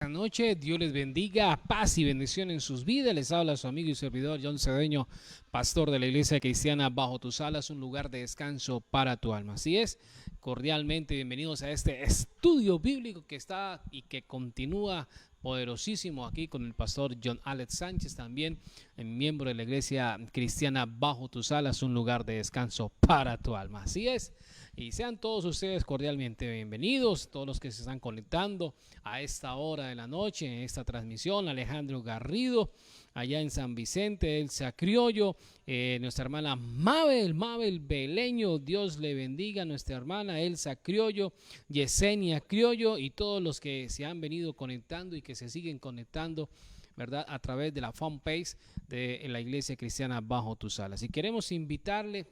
Buenas noches, Dios les bendiga, paz y bendición en sus vidas. Les habla su amigo y servidor John Cedeño, pastor de la Iglesia Cristiana Bajo Tus Alas, un lugar de descanso para tu alma. Así es, cordialmente bienvenidos a este estudio bíblico que está y que continúa poderosísimo aquí con el pastor John Alex Sánchez, también miembro de la Iglesia Cristiana Bajo Tus Alas, un lugar de descanso para tu alma. Así es. Y sean todos ustedes cordialmente bienvenidos, todos los que se están conectando a esta hora de la noche, en esta transmisión. Alejandro Garrido, allá en San Vicente, Elsa Criollo, nuestra hermana Mabel Beleño, Dios le bendiga, nuestra hermana Elsa Criollo, Yesenia Criollo y todos los que se han venido conectando y que se siguen conectando, ¿verdad?, a través de la fanpage de la Iglesia Cristiana Bajo Tus Alas. Y queremos invitarle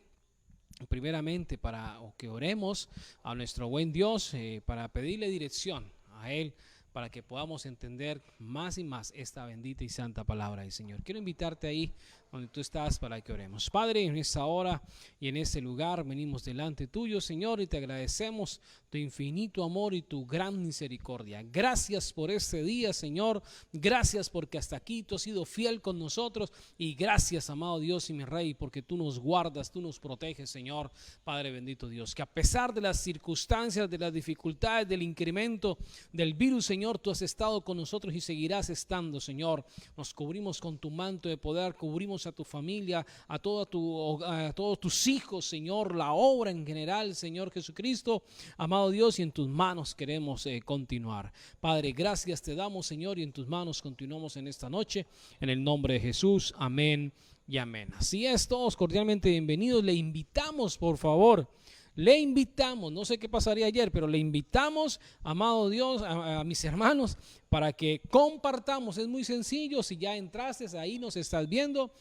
primeramente para que oremos a nuestro buen Dios, para pedirle dirección a Él, para que podamos entender más y más esta bendita y santa palabra del Señor. Quiero invitarte ahí donde tú estás para que oremos. Padre, en esta hora y en este lugar venimos delante tuyo, Señor, y te agradecemos tu infinito amor y tu gran misericordia. Gracias por este día, Señor. Gracias porque hasta aquí tú has sido fiel con nosotros, y gracias, amado Dios y mi Rey, porque tú nos guardas, tú nos proteges, Señor. Padre bendito Dios, que a pesar de las circunstancias, de las dificultades, del incremento del virus, Señor, tú has estado con nosotros y seguirás estando, Señor. Nos cubrimos con tu manto de poder, cubrimos a tu familia, a todos tus hijos, Señor, la obra en general, Señor Jesucristo, amado Dios, y en tus manos queremos continuar. Padre, gracias te damos, Señor, y en tus manos continuamos en esta noche, en el nombre de Jesús, amén y amén. Así es, todos cordialmente bienvenidos. Le invitamos, por favor, le invitamos, no sé qué pasaría ayer, pero le invitamos, amado Dios, a mis hermanos, para que compartamos. Es muy sencillo. Si ya entraste, ahí nos estás viendo,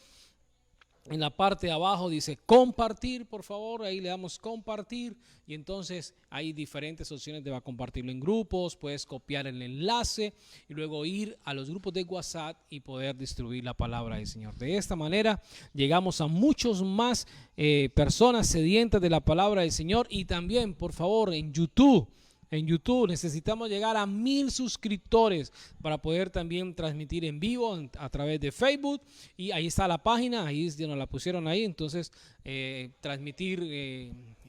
en la parte de abajo dice compartir, por favor, ahí le damos compartir, y entonces hay diferentes opciones de compartirlo en grupos. Puedes copiar el enlace y luego ir a los grupos de WhatsApp y poder distribuir la palabra del Señor. De esta manera llegamos a muchos más personas sedientas de la palabra del Señor. Y también, por favor, en YouTube necesitamos llegar a 1000 suscriptores para poder también transmitir en vivo a través de Facebook. Y ahí está la página, ahí nos la pusieron ahí. Entonces, transmitir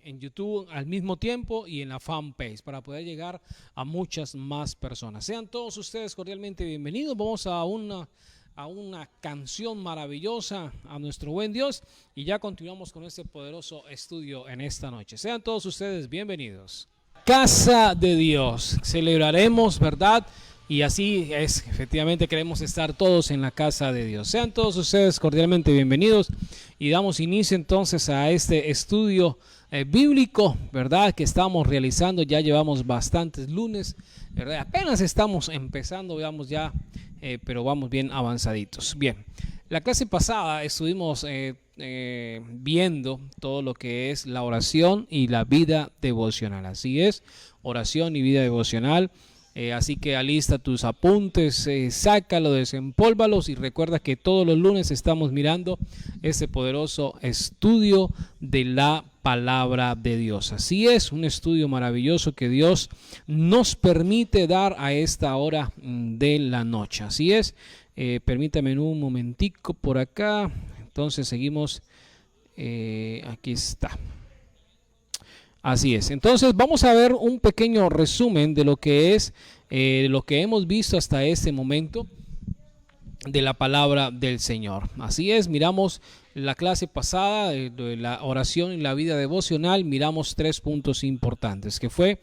en YouTube al mismo tiempo y en la fanpage para poder llegar a muchas más personas. Sean todos ustedes cordialmente bienvenidos. Vamos a una canción maravillosa a nuestro buen Dios, y ya continuamos con este poderoso estudio en esta noche. Sean todos ustedes bienvenidos. Casa de Dios, celebraremos, ¿verdad? Y así es, efectivamente queremos estar todos en la casa de Dios. Sean todos ustedes cordialmente bienvenidos, y damos inicio entonces a este estudio bíblico, ¿verdad?, que estamos realizando. Ya llevamos bastantes lunes, ¿verdad? Apenas estamos empezando, veamos ya, pero vamos bien avanzaditos. Bien, la clase pasada estuvimos viendo todo lo que es la oración y la vida devocional. Así es, oración y vida devocional. Así que alista tus apuntes, sácalo, desempólvalos, y recuerda que todos los lunes estamos mirando este poderoso estudio de la palabra de Dios. Así es, un estudio maravilloso que Dios nos permite dar a esta hora de la noche. Así es, permítame un momentico por acá. Entonces seguimos, aquí está. Así es, entonces vamos a ver un pequeño resumen de lo que es, lo que hemos visto hasta este momento de la palabra del Señor. Así es, miramos la clase pasada de la oración y la vida devocional. Miramos 3 puntos importantes, que fue,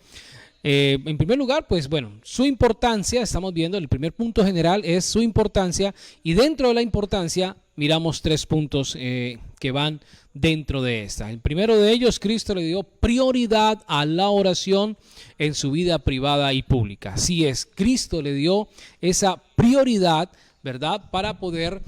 en primer lugar, pues bueno, su importancia. Estamos viendo, el primer punto general es su importancia, y dentro de la importancia miramos 3 puntos que van dentro de esta. El primero de ellos, Cristo le dio prioridad a la oración en su vida privada y pública. Así es, Cristo le dio esa prioridad, ¿verdad?, para poder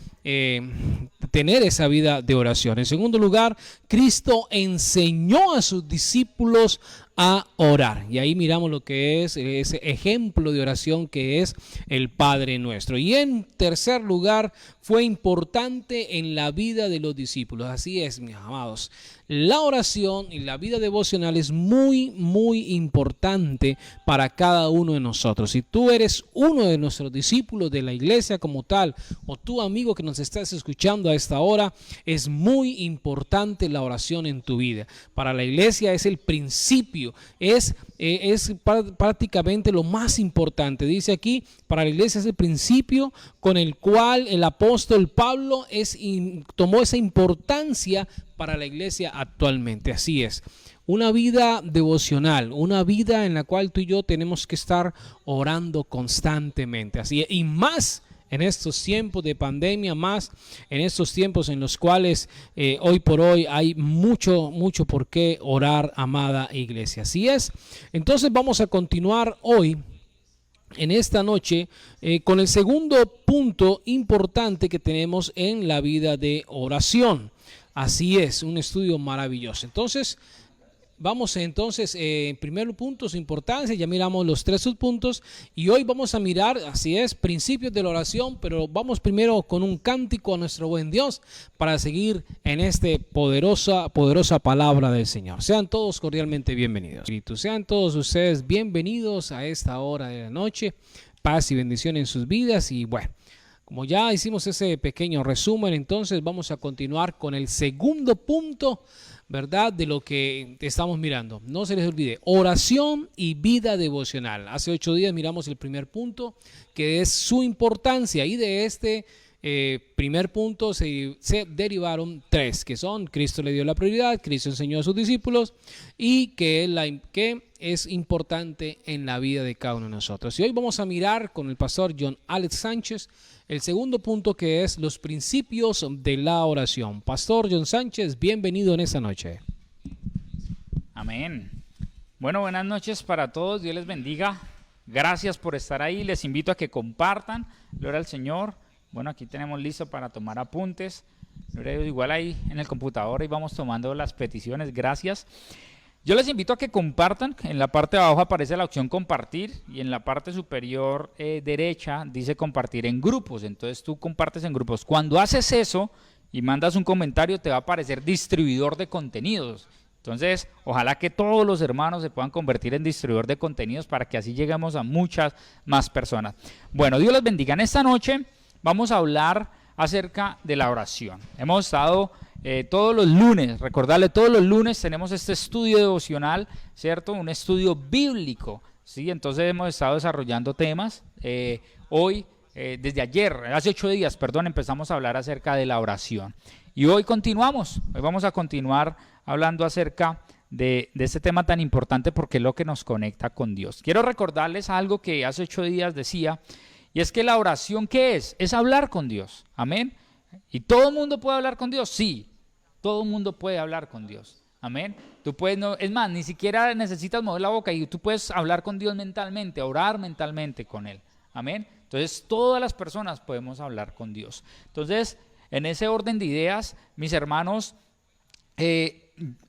tener esa vida de oración. En segundo lugar, Cristo enseñó a sus discípulos a orar, y ahí miramos lo que es ese ejemplo de oración que es el Padre Nuestro. Y en tercer lugar, fue importante en la vida de los discípulos. Así es, mis amados, la oración y la vida devocional es muy, muy importante para cada uno de nosotros. Si tú eres uno de nuestros discípulos de la iglesia como tal, o tu amigo que nos estás escuchando a esta hora, es muy importante la oración en tu vida. Para la iglesia es el principio, es prácticamente lo más importante. Dice aquí, para la iglesia es el principio con el cual el apóstol Pablo tomó esa importancia para la iglesia actualmente. Así es, una vida devocional, una vida en la cual tú y yo tenemos que estar orando constantemente. Así es, y más en estos tiempos de pandemia, más en estos tiempos en los cuales hoy por hoy hay mucho por qué orar, amada iglesia. Así es, entonces vamos a continuar hoy en esta noche con el segundo punto importante que tenemos en la vida de oración. Así es, un estudio maravilloso. Entonces, vamos en primer punto, su importancia, ya miramos los 3 subpuntos y hoy vamos a mirar, así es, principios de la oración, pero vamos primero con un cántico a nuestro buen Dios para seguir en esta poderosa palabra del Señor. Sean todos cordialmente bienvenidos. Sean todos ustedes bienvenidos a esta hora de la noche, paz y bendición en sus vidas y bueno. Como ya hicimos ese pequeño resumen, entonces vamos a continuar con el segundo punto, ¿verdad? De lo que estamos mirando. No se les olvide, oración y vida devocional. Hace 8 días miramos el primer punto, que es su importancia, y de este primer punto se derivaron 3, que son: Cristo le dio la prioridad, Cristo enseñó a sus discípulos y que es importante en la vida de cada uno de nosotros. Y hoy vamos a mirar con el pastor John Alex Sánchez el segundo punto, que es los principios de la oración. Pastor John Sánchez, bienvenido en esta noche. Amén. Bueno, buenas noches para todos. Dios les bendiga. Gracias por estar ahí. Les invito a que compartan. Gloria al Señor. Bueno, aquí tenemos listo para tomar apuntes. Gloria a Dios, igual ahí en el computador y vamos tomando las peticiones. Gracias. Yo les invito a que compartan. En la parte de abajo aparece la opción compartir y en la parte superior derecha dice compartir en grupos. Entonces tú compartes en grupos. Cuando haces eso y mandas un comentario, te va a aparecer distribuidor de contenidos. Entonces, ojalá que todos los hermanos se puedan convertir en distribuidor de contenidos para que así lleguemos a muchas más personas. Bueno, Dios les bendiga. En esta noche vamos a hablar acerca de la oración. Hemos estado todos los lunes, recordarle, todos los lunes tenemos este estudio devocional, ¿cierto? Un estudio bíblico, ¿sí? Entonces hemos estado desarrollando temas. Hoy, desde ayer, hace 8 días, perdón, empezamos a hablar acerca de la oración. Y hoy continuamos, hoy vamos a continuar hablando acerca de este tema tan importante porque es lo que nos conecta con Dios. Quiero recordarles algo que hace 8 días decía, y es que la oración, ¿qué es? Es hablar con Dios, amén. ¿Y todo el mundo puede hablar con Dios? Sí, todo el mundo puede hablar con Dios, amén. Tú puedes, no, es más, ni siquiera necesitas mover la boca y tú puedes hablar con Dios mentalmente, orar mentalmente con Él, amén. Entonces todas las personas podemos hablar con Dios. Entonces, en ese orden de ideas, mis hermanos,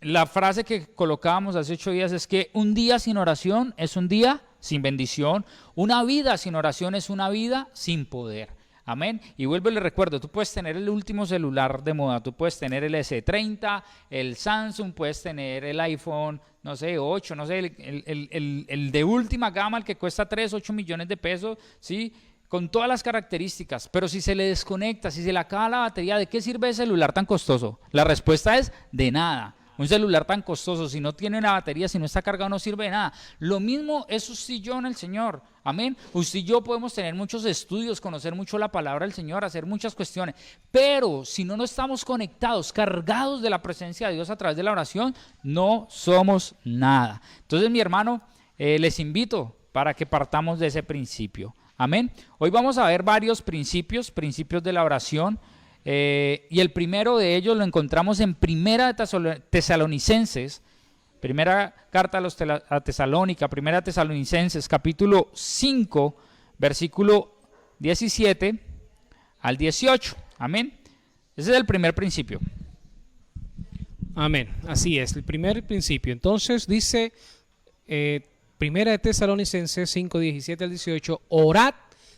la frase que colocábamos hace 8 días es que un día sin oración es un día sin bendición, una vida sin oración es una vida sin poder. Amén. Y vuelvo y les recuerdo, tú puedes tener el último celular de moda, tú puedes tener el S30, el Samsung, puedes tener el iPhone, no sé, 8, no sé, el de última gama, el que cuesta 3, 8 millones de pesos, ¿sí? Con todas las características, pero si se le desconecta, si se le acaba la batería, ¿de qué sirve ese celular tan costoso? La respuesta es de nada. Un celular tan costoso, si no tiene una batería, si no está cargado, no sirve de nada. Lo mismo es usted y yo en el Señor. Amén. Usted y yo podemos tener muchos estudios, conocer mucho la palabra del Señor, hacer muchas cuestiones. Pero si no estamos conectados, cargados de la presencia de Dios a través de la oración, no somos nada. Entonces, mi hermano, les invito para que partamos de ese principio. Amén. Hoy vamos a ver varios principios de la oración. Y el primero de ellos lo encontramos en Primera Tesalonicenses, primera carta a Tesalónica, Primera Tesalonicenses, capítulo 5, versículo 17 al 18. Amén. Ese es el primer principio. Amén. Así es, el primer principio. Entonces dice Primera de Tesalonicenses 5, 17 al 18, orad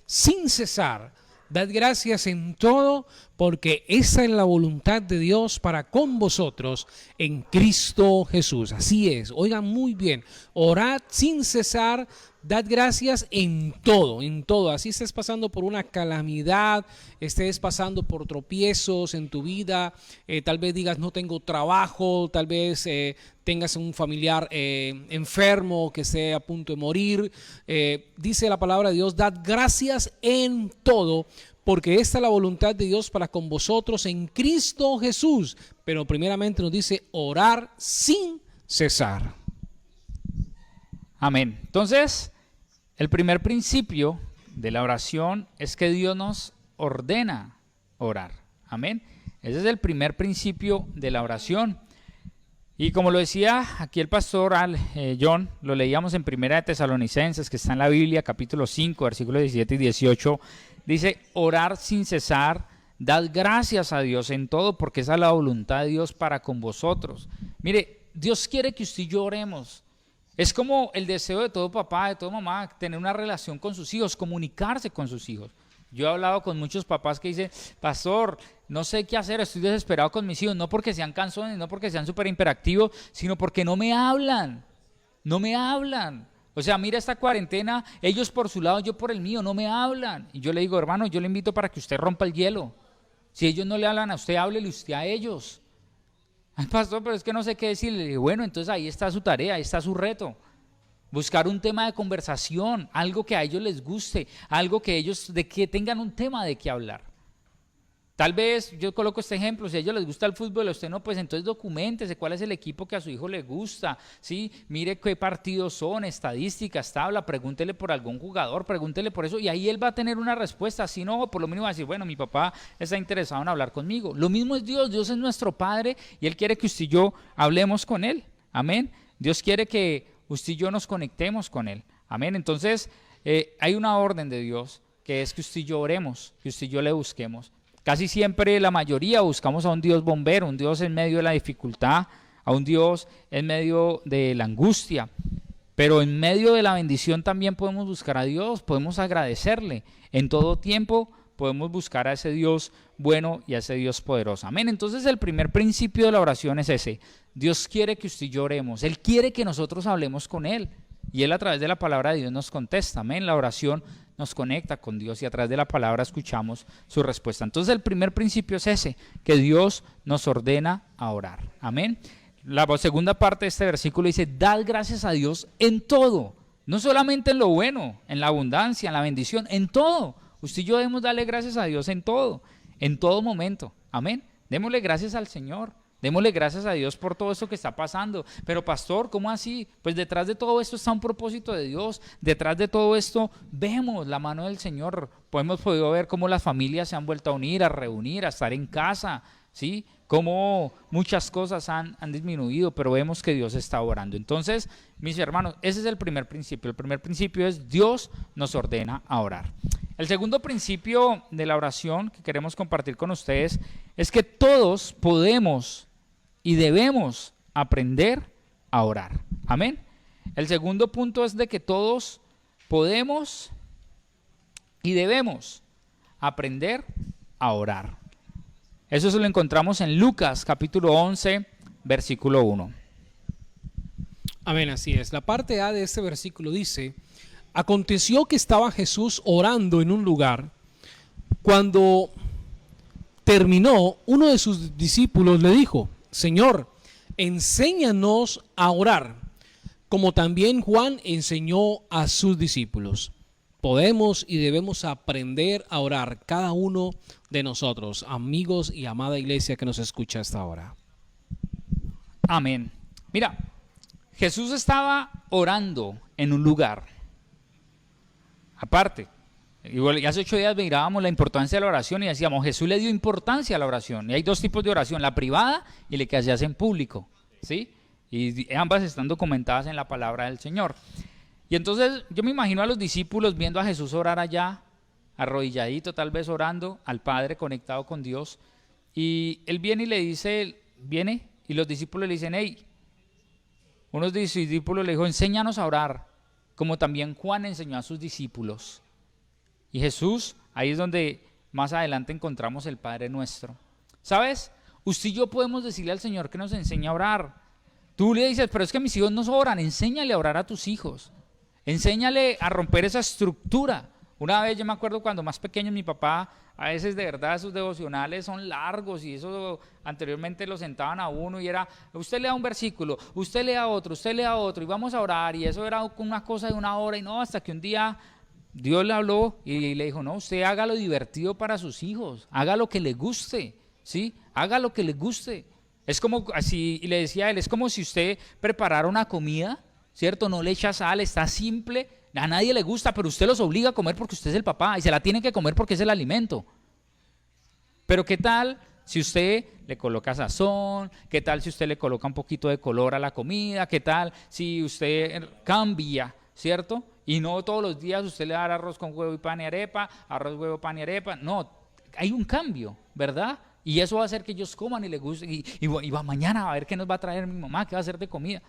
sin cesar. Dad gracias en todo, porque esa es la voluntad de Dios para con vosotros en Cristo Jesús. Así es, oigan muy bien, orad sin cesar, dad gracias en todo. Así estés pasando por una calamidad, estés pasando por tropiezos en tu vida, tal vez digas no tengo trabajo, tal vez tengas un familiar enfermo que esté a punto de morir. Dice la palabra de Dios, dad gracias en todo, porque esta es la voluntad de Dios para con vosotros en Cristo Jesús. Pero primeramente nos dice orar sin cesar. Amén. Entonces, el primer principio de la oración es que Dios nos ordena orar. Amén. Ese es el primer principio de la oración. Y como lo decía aquí el pastor John, lo leíamos en Primera de Tesalonicenses, que está en la Biblia, capítulo 5, versículos 17 y 18, dice, orar sin cesar, dad gracias a Dios en todo, porque esa es la voluntad de Dios para con vosotros. Mire, Dios quiere que usted y yo oremos. Es como el deseo de todo papá, de toda mamá, tener una relación con sus hijos, comunicarse con sus hijos. Yo he hablado con muchos papás que dicen, pastor, no sé qué hacer, estoy desesperado con mis hijos, no porque sean cansones, no porque sean súper hiperactivos, sino porque no me hablan. O sea, mira esta cuarentena, ellos por su lado, yo por el mío, no me hablan. Y yo le digo, hermano, yo le invito para que usted rompa el hielo. Si ellos no le hablan a usted, háblele usted a ellos. Ay, pastor, pero es que no sé qué decirle. Bueno, entonces ahí está su tarea, ahí está su reto. Buscar un tema de conversación, algo que a ellos les guste, algo que ellos, de que tengan un tema de qué hablar. Tal vez, yo coloco este ejemplo, si a ellos les gusta el fútbol, a usted no, pues entonces documéntese cuál es el equipo que a su hijo le gusta, ¿sí? Mire qué partidos son, estadísticas, tabla, pregúntele por algún jugador, pregúntele por eso, y ahí él va a tener una respuesta, si no, por lo mínimo va a decir, bueno, mi papá está interesado en hablar conmigo. Lo mismo es Dios, Dios es nuestro Padre, y Él quiere que usted y yo hablemos con Él, amén. Dios quiere que usted y yo nos conectemos con Él, amén. Entonces, hay una orden de Dios, que es que usted y yo oremos, que usted y yo le busquemos. Casi siempre, la mayoría, buscamos a un Dios bombero, un Dios en medio de la dificultad, a un Dios en medio de la angustia. Pero en medio de la bendición también podemos buscar a Dios, podemos agradecerle. En todo tiempo podemos buscar a ese Dios bueno y a ese Dios poderoso. Amén. Entonces el primer principio de la oración es ese. Dios quiere que usted y yo oremos. Él quiere que nosotros hablemos con Él. Y Él a través de la palabra de Dios nos contesta. Amén. La oración nos conecta con Dios y a través de la palabra escuchamos su respuesta. Entonces el primer principio es ese, que Dios nos ordena a orar. Amén. La segunda parte de este versículo dice, dad gracias a Dios en todo. No solamente en lo bueno, en la abundancia, en la bendición, en todo. Usted y yo debemos darle gracias a Dios en todo momento. Amén. Démosle gracias al Señor. Démosle gracias a Dios por todo esto que está pasando. Pero pastor, ¿cómo así? Pues detrás de todo esto está un propósito de Dios. Detrás de todo esto vemos la mano del Señor. Hemos podido ver cómo las familias se han vuelto a unir, a reunir, a estar en casa, ¿sí? Cómo muchas cosas han disminuido, pero vemos que Dios está orando. Entonces, mis hermanos, ese es el primer principio. El primer principio es Dios nos ordena a orar. El segundo principio de la oración que queremos compartir con ustedes es que todos podemos y debemos aprender a orar. Amén. El segundo punto es de que todos podemos y debemos aprender a orar. Eso se lo encontramos en Lucas capítulo 11, versículo 1. Amén, así es. La parte A de este versículo dice, aconteció que estaba Jesús orando en un lugar. Cuando terminó, uno de sus discípulos le dijo, Señor, enséñanos a orar, como también Juan enseñó a sus discípulos. Podemos y debemos aprender a orar cada uno de nosotros, amigos y amada iglesia que nos escucha hasta ahora. Amén. Mira, Jesús estaba orando en un lugar aparte. Y hace 8 días mirábamos la importancia de la oración y decíamos, Jesús le dio importancia a la oración. Y hay dos tipos de oración, la privada y la que se hace en público, ¿sí? Y ambas están documentadas en la palabra del Señor. Y entonces yo me imagino a los discípulos viendo a Jesús orar allá, arrodilladito tal vez orando al Padre, conectado con Dios. Y él viene y le dice, y los discípulos le dicen, hey, unos de sus discípulos le dijo, enséñanos a orar, como también Juan enseñó a sus discípulos. Y Jesús, ahí es donde más adelante encontramos el Padre Nuestro. ¿Sabes? Usted y yo podemos decirle al Señor que nos enseñe a orar. Tú le dices, pero es que mis hijos no oran. Enséñale a orar a tus hijos. Enséñale a romper esa estructura. Una vez yo me acuerdo cuando más pequeño mi papá, a veces de verdad sus devocionales son largos y eso anteriormente lo sentaban a uno y era, usted lea un versículo, usted lea otro y vamos a orar, y eso era una cosa de una hora y no, hasta que un día Dios le habló y le dijo, no, usted haga lo divertido para sus hijos, haga lo que le guste, ¿sí? Haga lo que le guste. Es como así, y le decía a él, es como si usted preparara una comida, ¿cierto? No le echa sal, está simple, a nadie le gusta, pero usted los obliga a comer porque usted es el papá y se la tiene que comer porque es el alimento. Pero ¿qué tal si usted le coloca sazón? ¿Qué tal si usted le coloca un poquito de color a la comida? ¿Qué tal si usted cambia, ¿cierto? Y no todos los días usted le da arroz con huevo y pan y arepa, arroz, huevo, pan y arepa. No, hay un cambio, ¿verdad? Y eso va a hacer que ellos coman y les guste. Y va mañana a ver qué nos va a traer mi mamá, qué va a hacer de comida.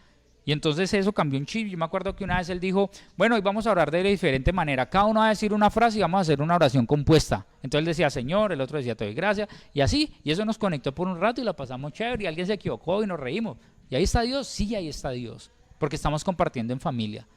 Y entonces eso cambió un chip. Yo me acuerdo que una vez él dijo, bueno, hoy vamos a orar de diferente manera. Cada uno va a decir una frase y vamos a hacer una oración compuesta. Entonces él decía, Señor, el otro decía, te doy gracias. Y así, y eso nos conectó por un rato y la pasamos chévere. Y alguien se equivocó y nos reímos. ¿Y ahí está Dios? Sí, ahí está Dios. Porque estamos compartiendo en familia.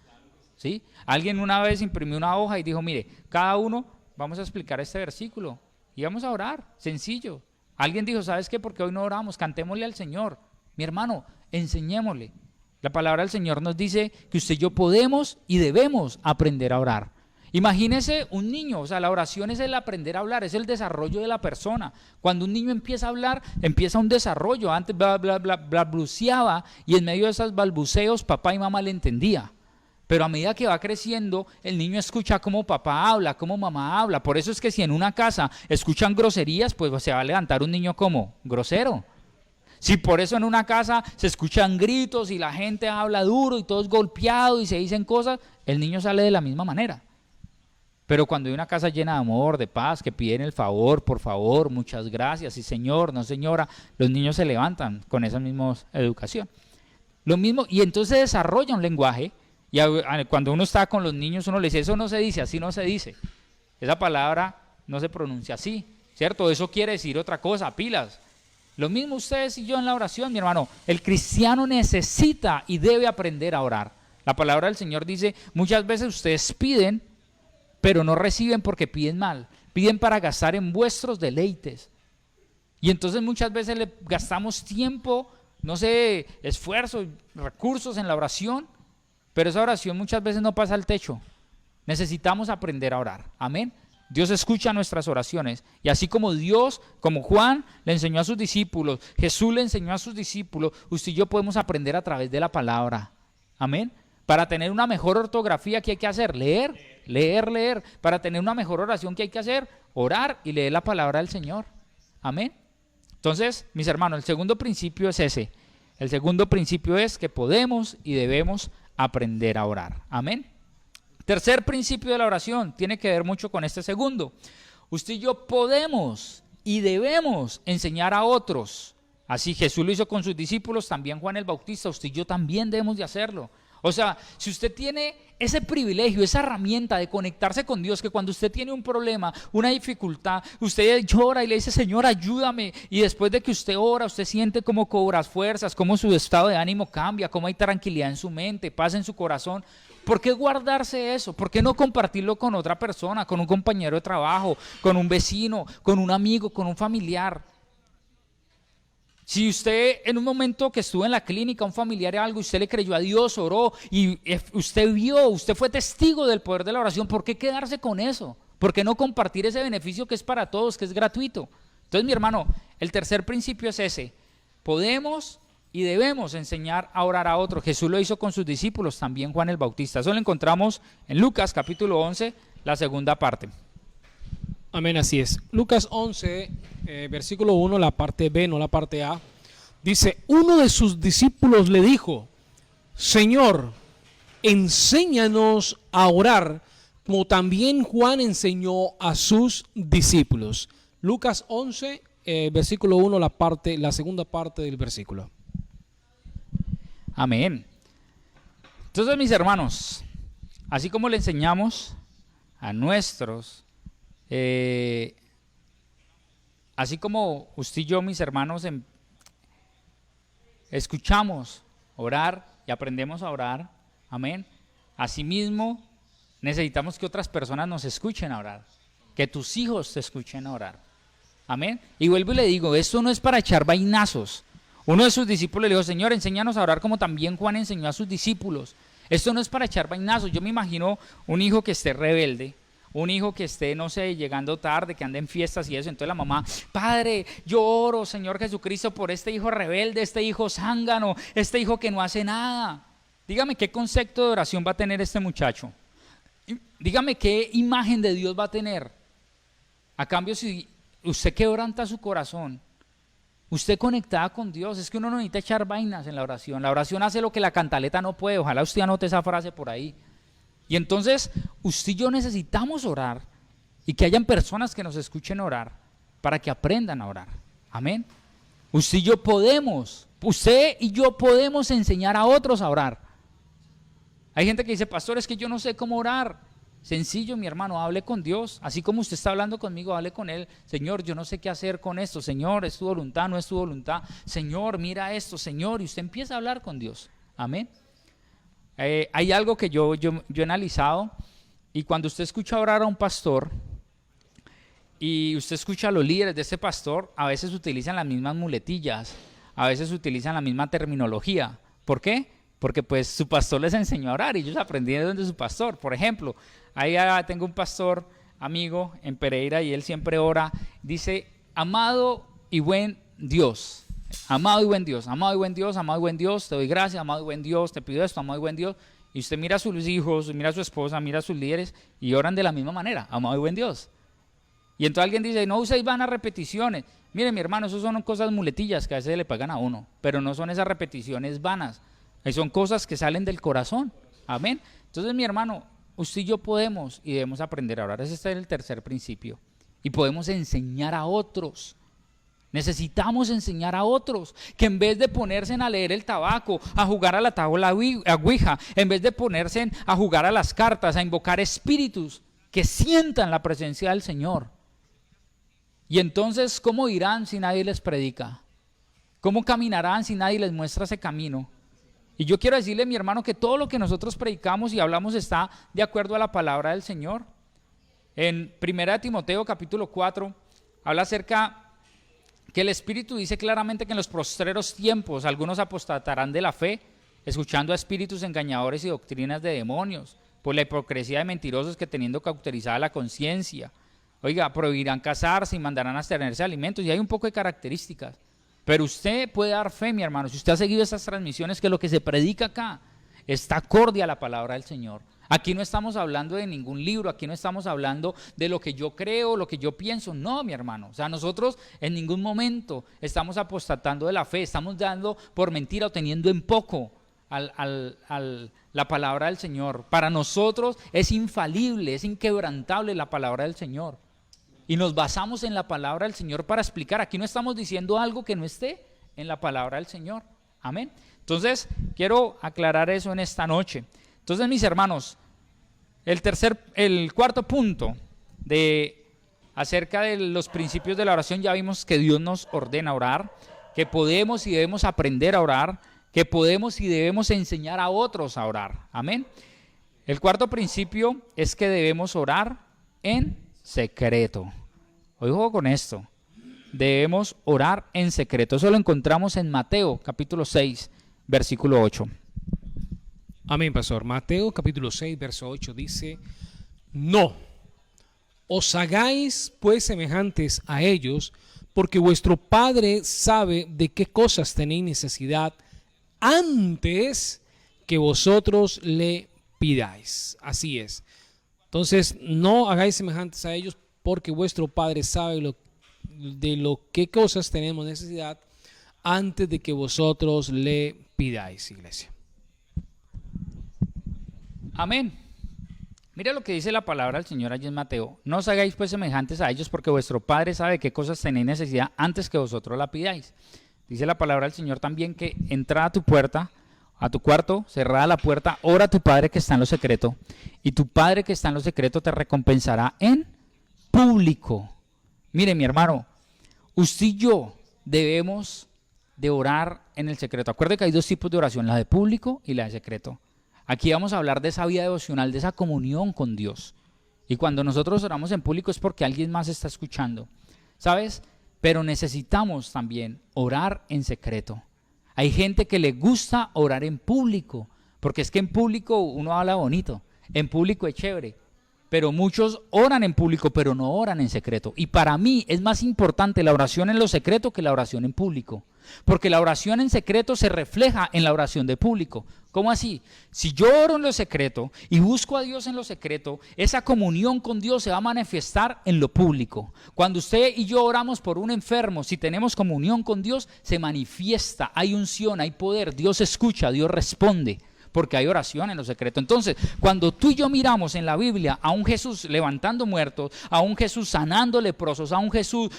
¿Sí? Alguien una vez imprimió una hoja y dijo, mire, cada uno vamos a explicar este versículo. Y vamos a orar, sencillo. Alguien dijo, ¿sabes qué? Porque hoy no oramos, cantémosle al Señor. Mi hermano, enseñémosle. La palabra del Señor nos dice que usted y yo podemos y debemos aprender a orar. Imagínese un niño, o sea, la oración es el aprender a hablar, es el desarrollo de la persona. Cuando un niño empieza a hablar, empieza un desarrollo. Antes balbuceaba y en medio de esos balbuceos papá y mamá le entendía. Pero a medida que va creciendo, el niño escucha cómo papá habla, cómo mamá habla. Por eso es que si en una casa escuchan groserías, pues se va a levantar un niño como grosero. Si por eso en una casa se escuchan gritos y la gente habla duro y todo es golpeado y se dicen cosas, el niño sale de la misma manera. Pero cuando hay una casa llena de amor, de paz, que piden el favor, por favor, muchas gracias, sí señor, no señora, los niños se levantan con esa misma educación. Lo mismo, y entonces se desarrolla un lenguaje, y cuando uno está con los niños uno le dice, eso no se dice, así no se dice, esa palabra no se pronuncia así, ¿cierto? Eso quiere decir otra cosa, pilas. Lo mismo ustedes y yo en la oración, mi hermano. El cristiano necesita y debe aprender a orar. La palabra del Señor dice, muchas veces ustedes piden, pero no reciben porque piden mal. Piden para gastar en vuestros deleites. Y entonces muchas veces le gastamos tiempo, no sé, esfuerzo, recursos en la oración, pero esa oración muchas veces no pasa al techo. Necesitamos aprender a orar. Amén. Dios escucha nuestras oraciones y así como Dios, como Juan le enseñó a sus discípulos, Jesús le enseñó a sus discípulos, usted y yo podemos aprender a través de la palabra. Amén. Para tener una mejor ortografía, ¿qué hay que hacer? Leer, leer, leer. Para tener una mejor oración, ¿qué hay que hacer? Orar y leer la palabra del Señor. Amén. Entonces, mis hermanos, el segundo principio es ese. El segundo principio es que podemos y debemos aprender a orar. Amén. Tercer principio de la oración tiene que ver mucho con este segundo. Usted y yo podemos y debemos enseñar a otros. Así Jesús lo hizo con sus discípulos, también Juan el Bautista, usted y yo también debemos de hacerlo. O sea, si usted tiene ese privilegio, esa herramienta de conectarse con Dios, que cuando usted tiene un problema, una dificultad, usted llora y le dice, Señor, ayúdame. Y después de que usted ora, usted siente cómo cobras fuerzas, cómo su estado de ánimo cambia, cómo hay tranquilidad en su mente, paz en su corazón. ¿Por qué guardarse eso? ¿Por qué no compartirlo con otra persona, con un compañero de trabajo, con un vecino, con un amigo, con un familiar? Si usted en un momento que estuvo en la clínica, un familiar o algo, usted le creyó a Dios, oró y usted vio, usted fue testigo del poder de la oración, ¿por qué quedarse con eso? ¿Por qué no compartir ese beneficio que es para todos, que es gratuito? Entonces, mi hermano, el tercer principio es ese. Podemos y debemos enseñar a orar a otros. Jesús lo hizo con sus discípulos, también Juan el Bautista. Eso lo encontramos en Lucas capítulo 11, la segunda parte. Amén, así es. Lucas 11, versículo 1, la parte B, no la parte A. Dice, uno de sus discípulos le dijo, Señor, enséñanos a orar, como también Juan enseñó a sus discípulos. Lucas 11, versículo 1, la segunda parte del versículo. Amén. Entonces, mis hermanos, así como le enseñamos a nuestros así como usted y yo, mis hermanos, escuchamos orar y aprendemos a orar, amén, asimismo necesitamos que otras personas nos escuchen a orar, que tus hijos te escuchen a orar, amén. Y vuelvo y le digo, esto no es para echar vainazos. Uno de sus discípulos le dijo, Señor, enséñanos a orar como también Juan enseñó a sus discípulos. Esto no es para echar vainazos. Yo me imagino un hijo que esté rebelde, un hijo que esté, no sé, llegando tarde, que ande en fiestas y eso. Entonces la mamá, Padre, yo oro, Señor Jesucristo, por este hijo rebelde, este hijo zángano, este hijo que no hace nada. Dígame qué concepto de oración va a tener este muchacho. Dígame qué imagen de Dios va a tener. A cambio, si usted quebranta su corazón, usted conectada con Dios, es que uno no necesita echar vainas en la oración. La oración hace lo que la cantaleta no puede. Ojalá usted anote esa frase por ahí. Y entonces, usted y yo necesitamos orar y que hayan personas que nos escuchen orar para que aprendan a orar. Amén. Usted y yo podemos enseñar a otros a orar. Hay gente que dice, pastor, es que yo no sé cómo orar. Sencillo, mi hermano, hable con Dios. Así como usted está hablando conmigo, hable con Él. Señor, yo no sé qué hacer con esto. Señor, ¿es tu voluntad? ¿No es tu voluntad? Señor, mira esto, Señor. Y usted empieza a hablar con Dios. Amén. Hay algo que yo he analizado. Y cuando usted escucha orar a un pastor y usted escucha a los líderes de ese pastor, a veces utilizan las mismas muletillas, a veces utilizan la misma terminología. ¿Por qué? Porque pues su pastor les enseñó a orar y ellos aprendieron de su pastor. Por ejemplo, ahí tengo un pastor amigo en Pereira y él siempre ora, dice, amado y buen Dios, amado y buen Dios, amado y buen Dios, amado y buen Dios, te doy gracias, amado y buen Dios, te pido esto, amado y buen Dios. Y usted mira a sus hijos, mira a su esposa, mira a sus líderes y oran de la misma manera, amado y buen Dios. Y entonces alguien dice, no uséis vanas repeticiones. Mire, mi hermano, eso son cosas muletillas que a veces le pagan a uno, pero no son esas repeticiones vanas. Son cosas que salen del corazón. Amén. Entonces, mi hermano, usted y yo podemos y debemos aprender a orar. Ese es el tercer principio. Y podemos enseñar a otros. Necesitamos enseñar a otros que en vez de ponerse a leer el tabaco, a jugar a la tabla ouija, en vez de ponerse a jugar a las cartas, a invocar espíritus, que sientan la presencia del Señor. Y entonces, ¿cómo irán si nadie les predica? ¿Cómo caminarán si nadie les muestra ese camino? Y yo quiero decirle, mi hermano, que todo lo que nosotros predicamos y hablamos está de acuerdo a la palabra del Señor. En 1 Timoteo capítulo 4 habla acerca que el Espíritu dice claramente que en los postreros tiempos algunos apostatarán de la fe, escuchando a espíritus engañadores y doctrinas de demonios, por la hipocresía de mentirosos que teniendo cauterizada la conciencia, oiga, prohibirán casarse y mandarán a abstenerse de alimentos, y hay un poco de características. Pero usted puede dar fe, mi hermano, si usted ha seguido estas transmisiones, que lo que se predica acá está acorde a la palabra del Señor. Aquí no estamos hablando de ningún libro, aquí no estamos hablando de lo que yo creo, lo que yo pienso, no, mi hermano. O sea, nosotros en ningún momento estamos apostatando de la fe, estamos dando por mentira o teniendo en poco la palabra del Señor. Para nosotros es infalible, es inquebrantable la palabra del Señor. Y nos basamos en la palabra del Señor para explicar. Aquí no estamos diciendo algo que no esté en la palabra del Señor. Amén. Entonces, quiero aclarar eso en esta noche. Entonces, mis hermanos, el cuarto punto acerca de los principios de la oración, ya vimos que Dios nos ordena orar, que podemos y debemos aprender a orar, que podemos y debemos enseñar a otros a orar. Amén. El cuarto principio es que debemos orar en secreto. Ojo con esto. Debemos orar en secreto. Eso lo encontramos en Mateo capítulo 6, versículo 8. Amén, pastor. Mateo capítulo 6, verso 8 dice, no os hagáis pues semejantes a ellos, porque vuestro Padre sabe de qué cosas tenéis necesidad antes que vosotros le pidáis. Así es. Entonces, no hagáis semejantes a ellos, porque vuestro Padre sabe de lo que cosas tenemos necesidad antes de que vosotros le pidáis, iglesia. Amén. Mira lo que dice la palabra del Señor allí en Mateo. No os hagáis pues semejantes a ellos, porque vuestro Padre sabe de qué cosas tenéis necesidad antes que vosotros la pidáis. Dice la palabra del Señor también que entra a tu puerta, a tu cuarto, cerrada la puerta, ora a tu Padre que está en lo secreto, y tu Padre que está en lo secreto te recompensará en público. Mire, mi hermano, Usted y yo debemos de orar en el secreto. Acuerde que hay dos tipos de oración, la de público y la de secreto. Aquí vamos a hablar de esa vida devocional, de esa comunión con Dios. Y cuando nosotros oramos en público es porque alguien más está escuchando, ¿sabes? Pero necesitamos también orar en secreto. Hay gente que le gusta orar en público, porque es que en público uno habla bonito, en público es chévere. Pero muchos oran en público, pero no oran en secreto. Y para mí es más importante la oración en lo secreto que la oración en público. Porque la oración en secreto se refleja en la oración de público. ¿Cómo así? Si yo oro en lo secreto y busco a Dios en lo secreto, esa comunión con Dios se va a manifestar en lo público. Cuando usted y yo oramos por un enfermo, si tenemos comunión con Dios, se manifiesta, hay unción, hay poder, Dios escucha, Dios responde. Porque hay oración en lo secreto. Entonces, cuando tú y yo miramos en la Biblia a un Jesús levantando muertos, a un Jesús sanando leprosos, a un Jesús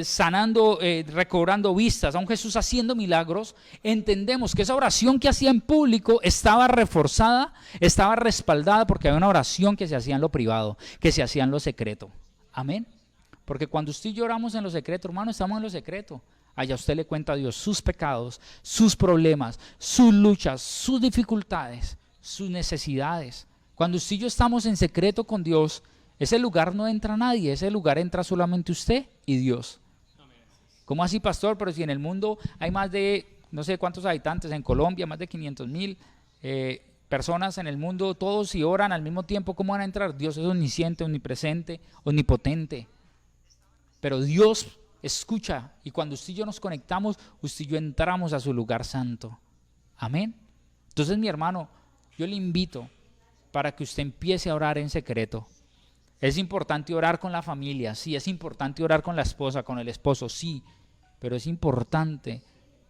sanando, recobrando vistas, a un Jesús haciendo milagros, entendemos que esa oración que hacía en público estaba reforzada, estaba respaldada porque había una oración que se hacía en lo privado, que se hacía en lo secreto. Amén. Porque cuando usted y yo oramos en lo secreto, hermano, estamos en lo secreto. Allá usted le cuenta a Dios sus pecados, sus problemas, sus luchas, sus dificultades, sus necesidades. Cuando usted y yo estamos en secreto con Dios, ese lugar no entra nadie, ese lugar entra solamente usted y Dios. ¿Cómo así, pastor? Pero si en el mundo hay más de, no sé cuántos habitantes, en Colombia, más de 500,000 personas en el mundo, todos si oran al mismo tiempo, ¿cómo van a entrar? Dios es omnisciente, omnipresente, omnipotente. Pero Dios escucha, y cuando usted y yo nos conectamos, usted y yo entramos a su lugar santo. Amén. Entonces, mi hermano, yo le invito para que usted empiece a orar en secreto. Es importante orar con la familia, sí, es importante orar con la esposa, con el esposo, sí, pero es importante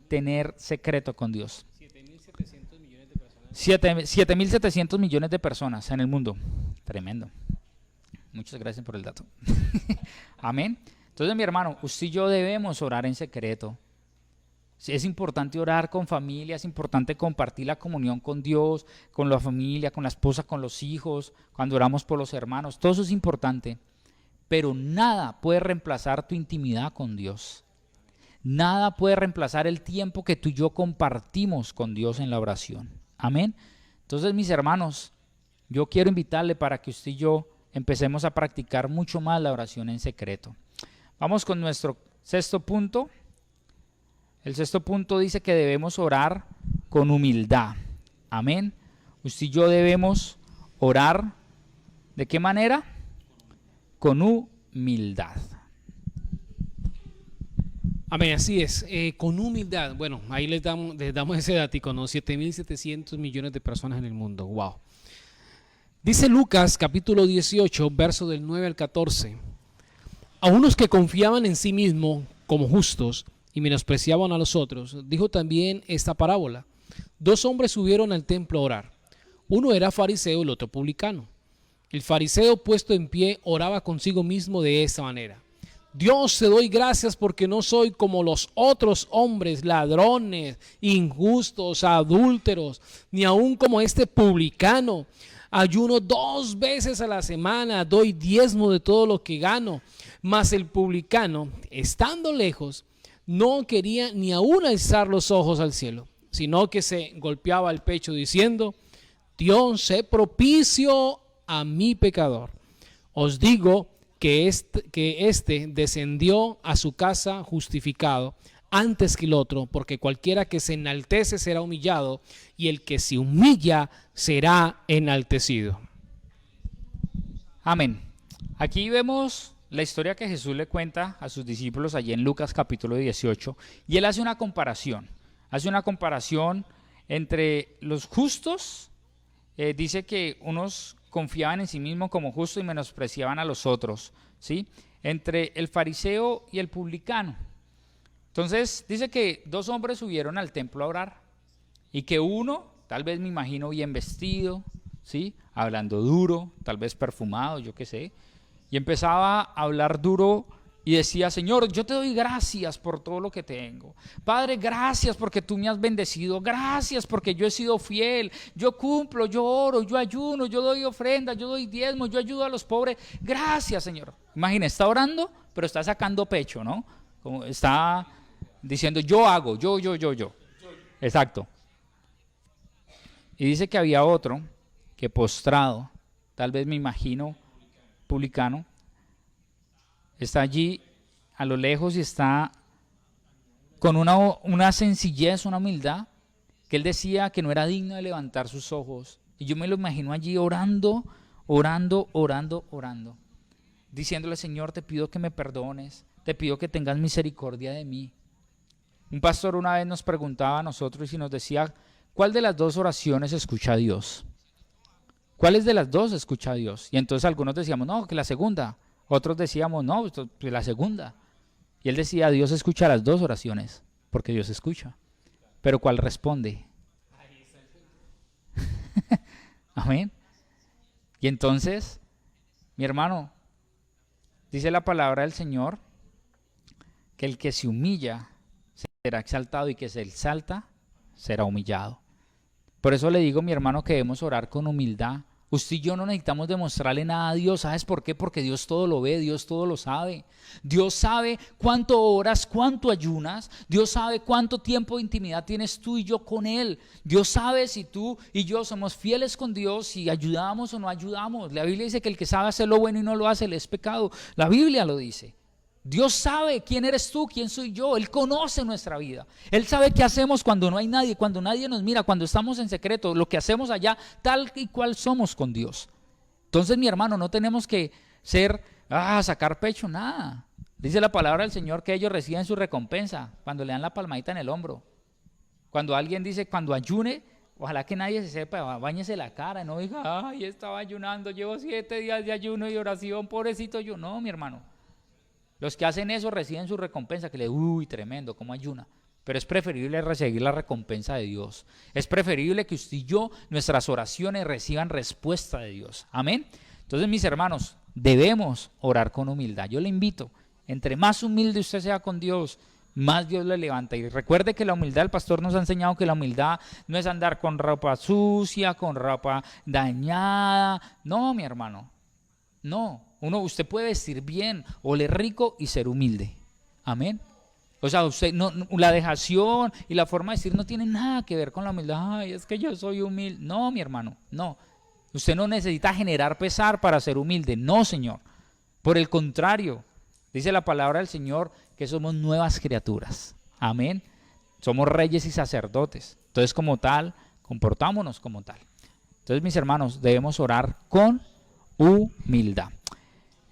tener secreto con Dios. 7.700 millones de personas. 7.700 millones de personas en el mundo. Tremendo. Muchas gracias por el dato. Amén. Entonces, mi hermano, usted y yo debemos orar en secreto. Es importante orar con familia, es importante compartir la comunión con Dios, con la familia, con la esposa, con los hijos, cuando oramos por los hermanos, todo eso es importante. Pero nada puede reemplazar tu intimidad con Dios. Nada puede reemplazar el tiempo que tú y yo compartimos con Dios en la oración. Amén. Entonces, mis hermanos, yo quiero invitarle para que usted y yo empecemos a practicar mucho más la oración en secreto. Vamos con nuestro sexto punto. El sexto punto dice que debemos orar con humildad. Amén. Usted y yo debemos orar, ¿de qué manera? Con humildad. Amén, así es, con humildad. Bueno, ahí les damos ese datico, ¿no? 7.700 millones de personas en el mundo. Wow. Dice Lucas capítulo 18, verso del 9 al 14. A unos que confiaban en sí mismos como justos y menospreciaban a los otros, dijo también esta parábola. Dos hombres subieron al templo a orar. Uno era fariseo y el otro publicano. El fariseo, puesto en pie, oraba consigo mismo de esta manera. Dios, te doy gracias porque no soy como los otros hombres, ladrones, injustos, adúlteros, ni aun como este publicano. Ayuno 2 veces a la semana, doy diezmo de todo lo que gano. Mas el publicano, estando lejos, no quería ni aún alzar los ojos al cielo, sino que se golpeaba el pecho diciendo: Dios, sé propicio a mi pecador. Os digo que este descendió a su casa justificado antes que el otro, porque cualquiera que se enaltece será humillado, y el que se humilla será enaltecido. Amén. Aquí vemos la historia que Jesús le cuenta a sus discípulos allí en Lucas capítulo 18, y él hace una comparación entre los justos. Dice que unos confiaban en sí mismos como justos y menospreciaban a los otros, ¿sí? Entre el fariseo y el publicano. Entonces dice que 2 hombres subieron al templo a orar, y que uno, tal vez me imagino bien vestido, ¿sí? Hablando duro, tal vez perfumado, yo qué sé, y empezaba a hablar duro y decía: Señor, yo te doy gracias por todo lo que tengo. Padre, gracias porque tú me has bendecido. Gracias porque yo he sido fiel. Yo cumplo, yo oro, yo ayuno, yo doy ofrenda, yo doy diezmo, yo ayudo a los pobres. Gracias, Señor. Imagina, está orando, pero está sacando pecho, ¿no? Como está diciendo, yo hago, yo. Exacto. Y dice que había otro que postrado, tal vez me imagino, publicano, está allí a lo lejos y está con una sencillez, una humildad, que él decía que no era digno de levantar sus ojos. Y yo me lo imagino allí orando, diciéndole, Señor, te pido que me perdones, te pido que tengas misericordia de mí. Un pastor una vez nos preguntaba a nosotros y nos decía, ¿cuál de las dos oraciones escucha a Dios? ¿Cuáles de las dos escucha a Dios? Y entonces algunos decíamos, no, que la segunda. Otros decíamos, no, pues la segunda. Y él decía, Dios escucha las dos oraciones, porque Dios escucha. Pero ¿cuál responde? Amén. Y entonces, mi hermano, dice la palabra del Señor, que el que se humilla será exaltado y que se exalta será humillado. Por eso le digo, mi hermano, que debemos orar con humildad. Usted y yo no necesitamos demostrarle nada a Dios. ¿Sabes por qué? Porque Dios todo lo ve, Dios todo lo sabe. Dios sabe cuánto oras, cuánto ayunas. Dios sabe cuánto tiempo de intimidad tienes tú y yo con Él. Dios sabe si tú y yo somos fieles con Dios, si ayudamos o no ayudamos. La Biblia dice que el que sabe hacer lo bueno y no lo hace, le es pecado. La Biblia lo dice. Dios sabe quién eres tú, quién soy yo. Él conoce nuestra vida. Él sabe qué hacemos cuando no hay nadie, cuando nadie nos mira, cuando estamos en secreto, lo que hacemos allá, tal y cual somos con Dios. Entonces, mi hermano, no tenemos que sacar pecho, nada. Dice la palabra del Señor que ellos reciben su recompensa cuando le dan la palmadita en el hombro. Cuando alguien dice, cuando ayune, ojalá que nadie se sepa, báñese la cara, no diga, ay, estaba ayunando, llevo 7 días de ayuno y oración, pobrecito yo. No, mi hermano. Los que hacen eso reciben su recompensa, que tremendo, cómo ayuna. Pero es preferible recibir la recompensa de Dios. Es preferible que usted y yo, nuestras oraciones reciban respuesta de Dios. Amén. Entonces, mis hermanos, debemos orar con humildad. Yo le invito, entre más humilde usted sea con Dios, más Dios le levanta. Y recuerde que la humildad, el pastor nos ha enseñado que la humildad no es andar con ropa sucia, con ropa dañada. No, mi hermano, no. Usted puede vestir bien, oler rico y ser humilde. Amén. O sea, usted la dejación y la forma de decir no tiene nada que ver con la humildad. Ay, es que yo soy humilde. No, mi hermano, no. Usted no necesita generar pesar para ser humilde. No, Señor. Por el contrario, dice la palabra del Señor que somos nuevas criaturas. Amén. Somos reyes y sacerdotes. Entonces, como tal, comportámonos como tal. Entonces, mis hermanos, debemos orar con humildad.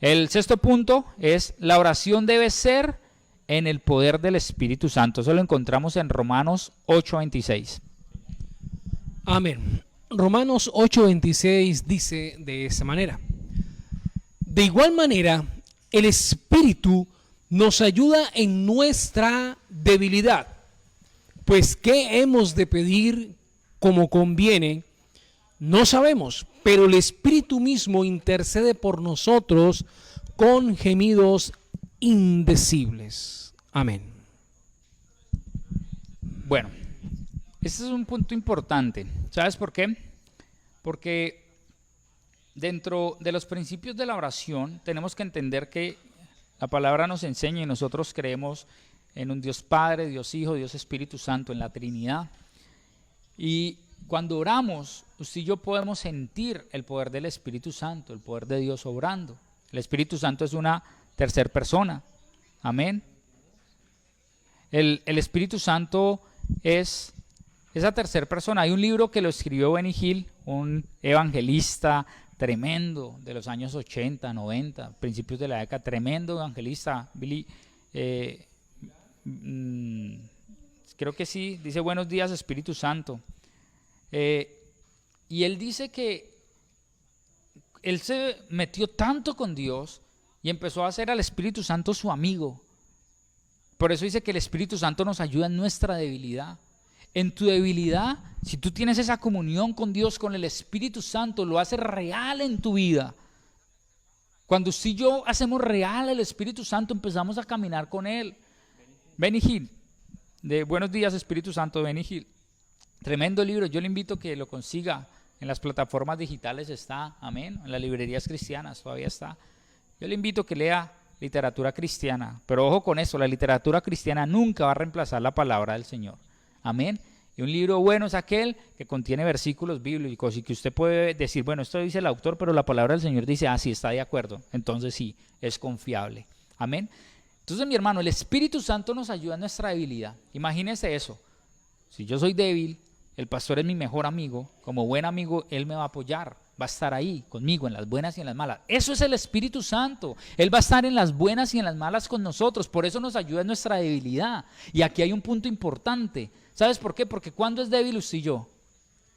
El sexto punto es la oración debe ser en el poder del Espíritu Santo. Eso lo encontramos en Romanos 8:26. Amén. Romanos 8:26 dice de esa manera: de igual manera, el Espíritu nos ayuda en nuestra debilidad, pues ¿qué hemos de pedir como conviene? No sabemos, pero el Espíritu mismo intercede por nosotros con gemidos indecibles. Amén. Bueno, este es un punto importante. ¿Sabes por qué? Porque dentro de los principios de la oración tenemos que entender que la palabra nos enseña y nosotros creemos en un Dios Padre, Dios Hijo, Dios Espíritu Santo, en la Trinidad. Y cuando oramos, usted y yo podemos sentir el poder del Espíritu Santo, el poder de Dios obrando. El Espíritu Santo es una tercera persona. Amén. El Espíritu Santo es esa tercera persona. Hay un libro que lo escribió Benny Hill, un evangelista tremendo de los años 80, 90, principios de la década, tremendo evangelista. Creo que sí, dice buenos días Espíritu Santo. Y él dice que él se metió tanto con Dios y empezó a hacer al Espíritu Santo su amigo. Por eso dice que el Espíritu Santo nos ayuda en nuestra debilidad. En tu debilidad, si tú tienes esa comunión con Dios, con el Espíritu Santo, lo haces real en tu vida. Cuando usted y yo hacemos real el Espíritu Santo, empezamos a caminar con Él. Benny Hill, de Buenos Días Espíritu Santo, Benny Hill. Tremendo libro, yo le invito a que lo consiga. En las plataformas digitales está, amén. En las librerías cristianas todavía está. Yo le invito a que lea literatura cristiana. Pero ojo con eso, la literatura cristiana nunca va a reemplazar la palabra del Señor. Amén. Y un libro bueno es aquel que contiene versículos bíblicos y que usted puede decir, bueno, esto dice el autor, pero la palabra del Señor dice, sí, está de acuerdo. Entonces sí, es confiable. Amén. Entonces, mi hermano, el Espíritu Santo nos ayuda en nuestra debilidad. Imagínese eso. Si yo soy débil, el pastor es mi mejor amigo. Como buen amigo, él me va a apoyar. Va a estar ahí conmigo en las buenas y en las malas. Eso es el Espíritu Santo. Él va a estar en las buenas y en las malas con nosotros. Por eso nos ayuda en nuestra debilidad. Y aquí hay un punto importante. ¿Sabes por qué? Porque cuando es débil usted y yo,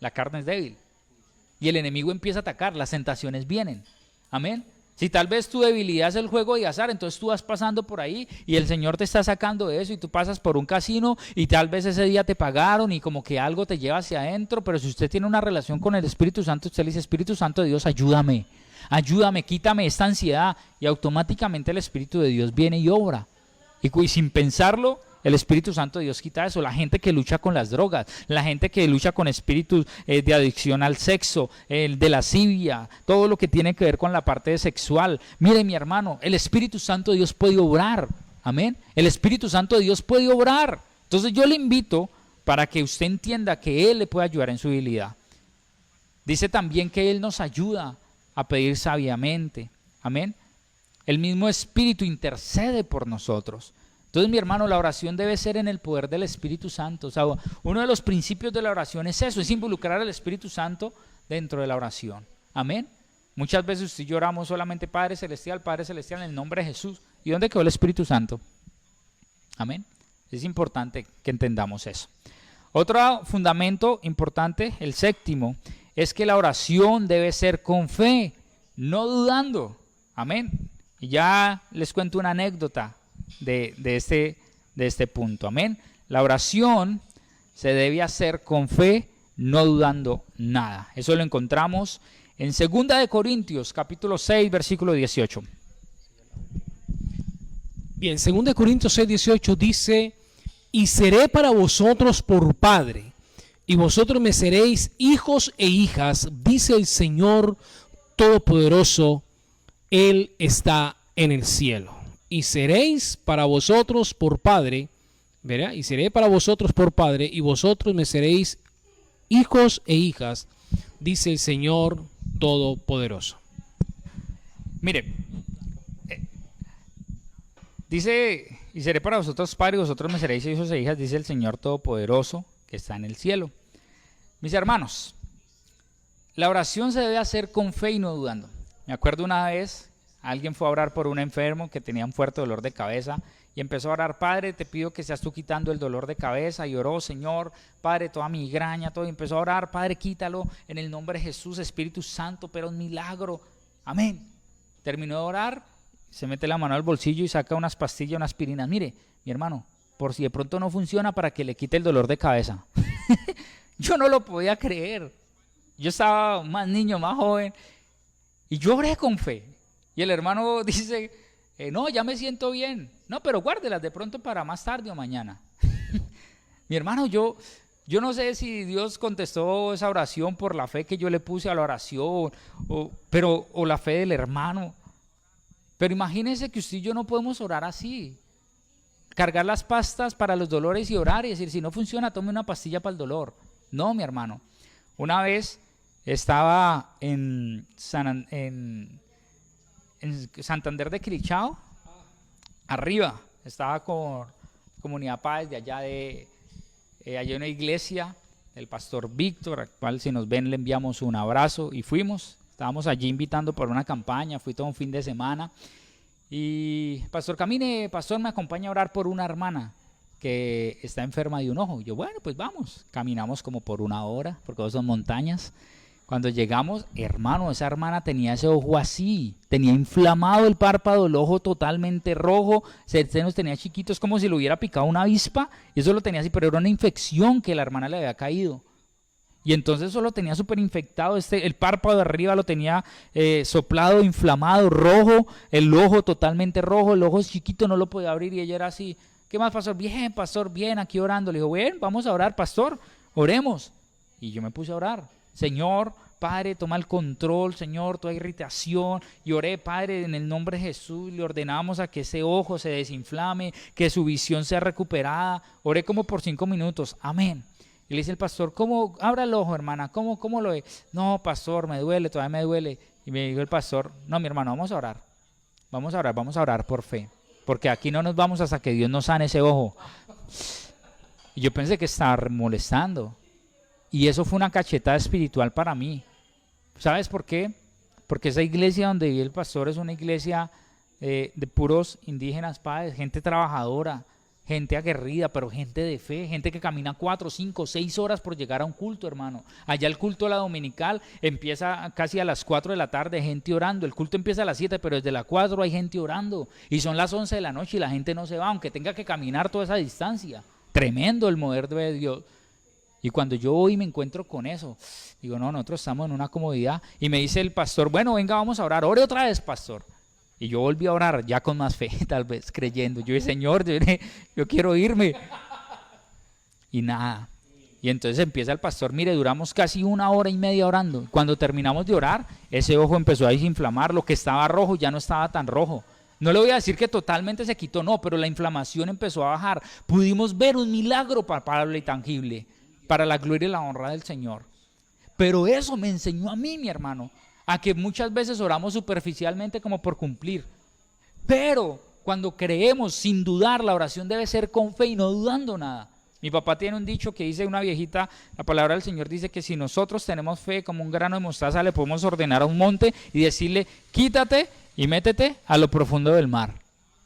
la carne es débil. Y el enemigo empieza a atacar, las tentaciones vienen. Amén. Si tal vez tu debilidad es el juego de azar, entonces tú vas pasando por ahí y el Señor te está sacando de eso y tú pasas por un casino y tal vez ese día te pagaron y como que algo te lleva hacia adentro, pero si usted tiene una relación con el Espíritu Santo, usted le dice, Espíritu Santo de Dios, ayúdame, quítame esta ansiedad, y automáticamente el Espíritu de Dios viene y obra. Y sin pensarlo, el Espíritu Santo de Dios quita eso. La gente que lucha con las drogas, la gente que lucha con espíritus de adicción al sexo, de lascivia, todo lo que tiene que ver con la parte sexual. Mire, mi hermano, el Espíritu Santo de Dios puede obrar. Amén. El Espíritu Santo de Dios puede obrar. Entonces yo le invito para que usted entienda que Él le puede ayudar en su debilidad. Dice también que Él nos ayuda a pedir sabiamente. Amén. El mismo Espíritu intercede por nosotros. Entonces, mi hermano, la oración debe ser en el poder del Espíritu Santo. O sea, uno de los principios de la oración es eso, es involucrar al Espíritu Santo dentro de la oración. Amén. Muchas veces usted y yo oramos solamente Padre Celestial, en el nombre de Jesús. ¿Y dónde quedó el Espíritu Santo? Amén. Es importante que entendamos eso. Otro fundamento importante, el séptimo, es que la oración debe ser con fe, no dudando. Amén. Y ya les cuento una anécdota de este punto. Amén. La oración se debe hacer con fe, no dudando nada. Eso lo encontramos en 2 Corintios, capítulo 6, versículo 18. Bien, 2 Corintios 6, 18 dice, y seré para vosotros por Padre, y vosotros me seréis hijos e hijas, dice el Señor Todopoderoso, Él está en el cielo. Y seréis para vosotros por Padre, ¿verdad? Y seré para vosotros por Padre, y vosotros me seréis hijos e hijas, dice el Señor Todopoderoso. Mire, dice, y seré para vosotros Padre, y vosotros me seréis hijos e hijas, dice el Señor Todopoderoso, que está en el cielo. Mis hermanos, la oración se debe hacer con fe y no dudando. Me acuerdo una vez, alguien fue a orar por un enfermo que tenía un fuerte dolor de cabeza y empezó a orar, Padre, te pido que seas tú quitando el dolor de cabeza, y oró, Señor, Padre, toda migraña, todo, y empezó a orar, Padre, quítalo en el nombre de Jesús, Espíritu Santo, pero un milagro, amén. Terminó de orar, se mete la mano al bolsillo y saca unas pastillas, unas aspirinas. Mire, mi hermano, por si de pronto no funciona, para que le quite el dolor de cabeza. Yo no lo podía creer. Yo estaba más niño, más joven, y yo oré con fe. Y el hermano dice, no, ya me siento bien. No, pero guárdelas de pronto para más tarde o mañana. Mi hermano, yo no sé si Dios contestó esa oración por la fe que yo le puse a la oración, o la fe del hermano. Pero imagínense que usted y yo no podemos orar así. Cargar las pastas para los dolores y orar y decir, si no funciona, tome una pastilla para el dolor. No, mi hermano. Una vez estaba en Santander de Quilichao, arriba, estaba con Comunidad Paz de allá allá hay una iglesia, el pastor Víctor, al cual si nos ven le enviamos un abrazo, y estábamos allí invitando por una campaña, fui todo un fin de semana, y pastor, camine, pastor, me acompaña a orar por una hermana que está enferma de un ojo. Y yo, bueno, pues vamos, caminamos como por 1 hora, porque son montañas. Cuando llegamos, hermano, esa hermana tenía ese ojo así, tenía inflamado el párpado, el ojo totalmente rojo, senos tenía chiquitos, como si lo hubiera picado una avispa, y eso lo tenía así, pero era una infección que la hermana le había caído. Y entonces eso lo tenía súper infectado, el párpado de arriba lo tenía soplado, inflamado, rojo, el ojo totalmente rojo, el ojo chiquito no lo podía abrir, y ella era así, ¿qué más, pastor? Pastor, bien, aquí orando. Le dijo, bien, vamos a orar, pastor, oremos. Y yo me puse a orar. Señor, Padre, toma el control, Señor, toda irritación. Y oré, Padre, en el nombre de Jesús, le ordenamos a que ese ojo se desinflame, que su visión sea recuperada. Oré como por 5 minutos, amén. Y le dice el pastor, ¿cómo? Abra el ojo, hermana, ¿cómo lo ve? No, pastor, me duele, todavía me duele. Y me dijo el pastor, no, mi hermano, vamos a orar. Vamos a orar por fe. Porque aquí no nos vamos hasta que Dios nos sane ese ojo. Y yo pensé que estaba molestando. Y eso fue una cachetada espiritual para mí. ¿Sabes por qué? Porque esa iglesia donde vive el pastor es una iglesia de puros indígenas, padres, gente trabajadora, gente aguerrida, pero gente de fe, gente que camina 4, 5, 6 horas por llegar a un culto, hermano. Allá el culto de la dominical empieza casi a las 4 de la tarde, gente orando. El culto empieza a las 7, pero desde las 4 hay gente orando. Y son las 11 de la noche y la gente no se va, aunque tenga que caminar toda esa distancia. Tremendo el mover de Dios. Y cuando yo voy y me encuentro con eso, digo, no, nosotros estamos en una comodidad. Y me dice el pastor, bueno, venga, vamos a orar. Ore otra vez, pastor. Y yo volví a orar ya con más fe, tal vez, creyendo. Yo dije, Señor, yo quiero irme. Y nada. Y entonces empieza el pastor, mire, duramos casi 1 hora y media orando. Cuando terminamos de orar, ese ojo empezó a desinflamar. Lo que estaba rojo ya no estaba tan rojo. No le voy a decir que totalmente se quitó, no, pero la inflamación empezó a bajar. Pudimos ver un milagro palpable y tangible para la gloria y la honra del Señor. Pero eso me enseñó a mí, mi hermano, a que muchas veces oramos superficialmente como por cumplir. Pero cuando creemos sin dudar, la oración debe ser con fe y no dudando nada. Mi papá tiene un dicho que dice, una viejita, la palabra del Señor dice que si nosotros tenemos fe como un grano de mostaza, le podemos ordenar a un monte y decirle, quítate y métete a lo profundo del mar.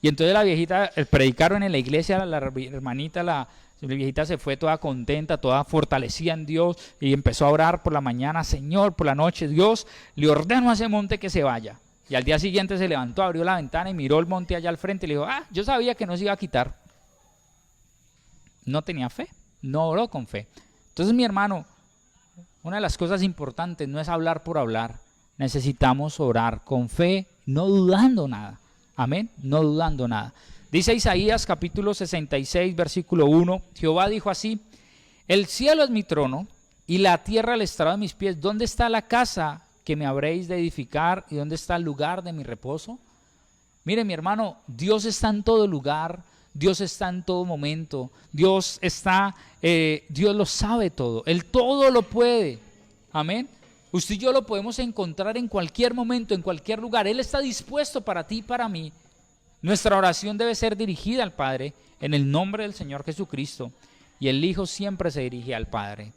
Y entonces la viejita, predicaron en la iglesia, la hermanita, la viejita se fue toda contenta, toda fortalecida en Dios y empezó a orar por la mañana, Señor, por la noche, Dios, le ordeno a ese monte que se vaya. Y al día siguiente se levantó, abrió la ventana y miró el monte allá al frente y le dijo, yo sabía que no se iba a quitar. No tenía fe, no oró con fe. Entonces, mi hermano, una de las cosas importantes no es hablar por hablar, necesitamos orar con fe, no dudando nada. Amén, no dudando nada. Dice Isaías capítulo 66, versículo 1, Jehová dijo así, el cielo es mi trono y la tierra el estrado de mis pies. ¿Dónde está la casa que me habréis de edificar y dónde está el lugar de mi reposo? Mire, mi hermano, Dios está en todo lugar, Dios está en todo momento, Dios lo sabe todo, Él todo lo puede. Amén. Usted y yo lo podemos encontrar en cualquier momento, en cualquier lugar. Él está dispuesto para ti y para mí. Nuestra oración debe ser dirigida al Padre en el nombre del Señor Jesucristo. Y el Hijo siempre se dirige al Padre.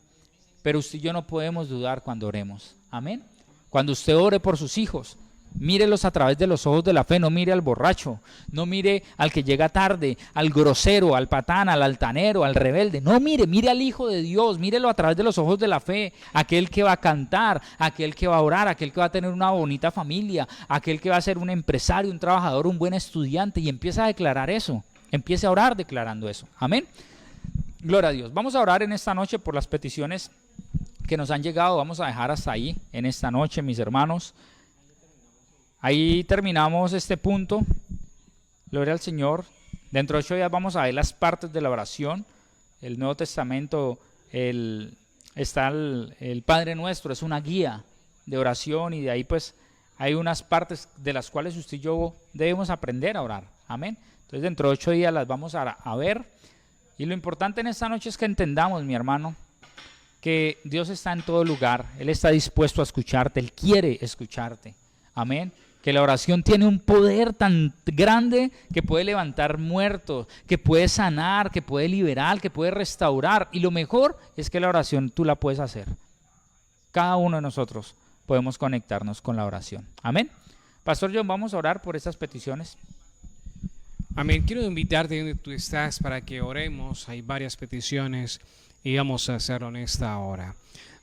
Pero usted y yo no podemos dudar cuando oremos. Amén. Cuando usted ore por sus hijos, mírelos a través de los ojos de la fe. No mire al borracho, no mire al que llega tarde, al grosero, al patán, al altanero, al rebelde. No mire al Hijo de Dios, mírelo a través de los ojos de la fe. Aquel que va a cantar, aquel que va a orar, aquel que va a tener una bonita familia, aquel que va a ser un empresario, un trabajador, un buen estudiante. Y empieza a declarar eso, empiece a orar declarando eso. Amén. Gloria a Dios. Vamos a orar en esta noche por las peticiones que nos han llegado. Vamos a dejar hasta ahí en esta noche, mis hermanos. Ahí terminamos este punto. Gloria al Señor. Dentro de 8 días vamos a ver las partes de la oración. El Nuevo Testamento está el Padre Nuestro, es una guía de oración y de ahí pues hay unas partes de las cuales usted y yo debemos aprender a orar. Amén. Entonces dentro de 8 días las vamos a ver. Y lo importante en esta noche es que entendamos, mi hermano, que Dios está en todo lugar. Él está dispuesto a escucharte, Él quiere escucharte. Amén. Que la oración tiene un poder tan grande que puede levantar muertos, que puede sanar, que puede liberar, que puede restaurar. Y lo mejor es que la oración tú la puedes hacer. Cada uno de nosotros podemos conectarnos con la oración. Amén. Pastor John, vamos a orar por estas peticiones. Amén. Quiero invitarte donde tú estás para que oremos. Hay varias peticiones y vamos a hacerlo en esta hora.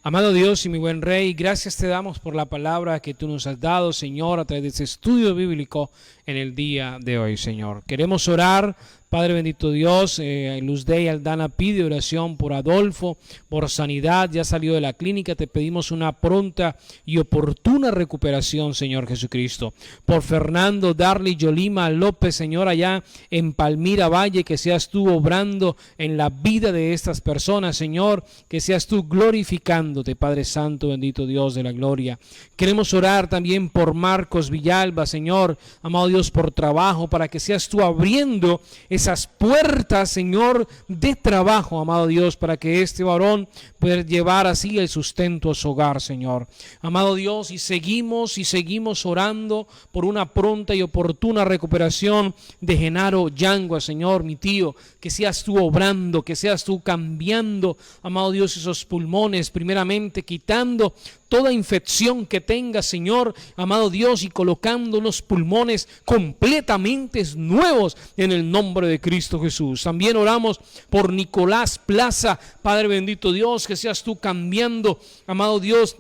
Amado Dios y mi buen Rey, gracias te damos por la palabra que tú nos has dado, Señor, a través de este estudio bíblico en el día de hoy, Señor. Queremos orar Padre bendito Dios, Luzde y Aldana pide oración por Adolfo, por sanidad, ya salió de la clínica, te pedimos una pronta y oportuna recuperación, Señor Jesucristo. Por Fernando, Darly, Yolima, López, Señor, allá en Palmira Valle, que seas tú obrando en la vida de estas personas, Señor, que seas tú glorificándote, Padre Santo, bendito Dios de la gloria. Queremos orar también por Marcos Villalba, Señor, amado Dios, por trabajo, para que seas tú abriendo esas puertas, Señor, de trabajo, amado Dios, para que este varón pueda llevar así el sustento a su hogar, Señor. Amado Dios, y seguimos orando por una pronta y oportuna recuperación de Genaro Yangua, Señor, mi tío, que seas tú obrando, que seas tú cambiando, amado Dios, esos pulmones, primeramente quitando toda infección que tenga, Señor, amado Dios, y colocando unos pulmones completamente nuevos en el nombre de Cristo Jesús. También oramos por Nicolás Plaza, Padre bendito Dios, que seas tú cambiando, amado Dios,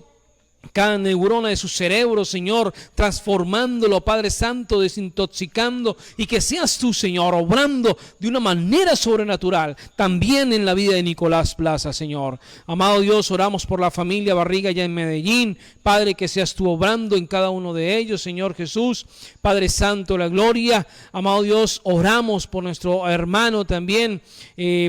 cada neurona de su cerebro, Señor, transformándolo, Padre Santo, desintoxicando, y que seas tú, Señor, obrando de una manera sobrenatural también en la vida de Nicolás Plaza, Señor. Amado Dios, oramos por la familia Barriga allá en Medellín, Padre, que seas tú obrando en cada uno de ellos, Señor Jesús, Padre Santo, la gloria. Amado Dios, oramos por nuestro hermano también,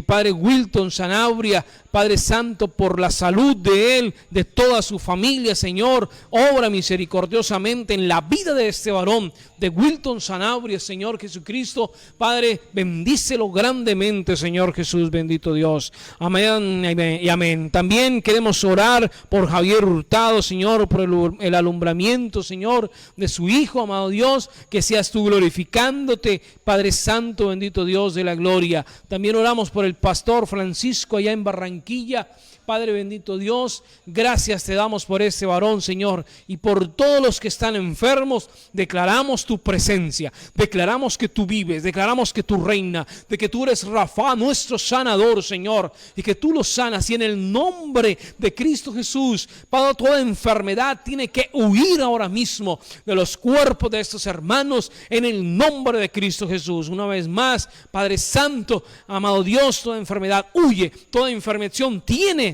Padre Wilton Sanabria, Padre Santo, por la salud de él, de toda su familia, Señor. Obra misericordiosamente en la vida de este varón, de Wilton Sanabria, Señor Jesucristo. Padre, bendícelo grandemente, Señor Jesús, bendito Dios. Amén, amén y amén. También queremos orar por Javier Hurtado, Señor, por el alumbramiento, Señor, de su hijo, amado Dios, que seas tú glorificándote, Padre Santo, bendito Dios de la gloria. También oramos por el pastor Francisco allá en Barranquilla. Padre bendito Dios, gracias te damos por ese varón, Señor, y por todos los que están enfermos. Declaramos tu presencia, declaramos que tú vives, declaramos que tú reinas, de que tú eres Rafa, nuestro sanador, Señor, y que tú los sanas, y en el nombre de Cristo Jesús, Padre, toda enfermedad tiene que huir ahora mismo de los cuerpos de estos hermanos, en el nombre de Cristo Jesús. Una vez más, Padre Santo, amado Dios, toda enfermedad huye, toda infección tiene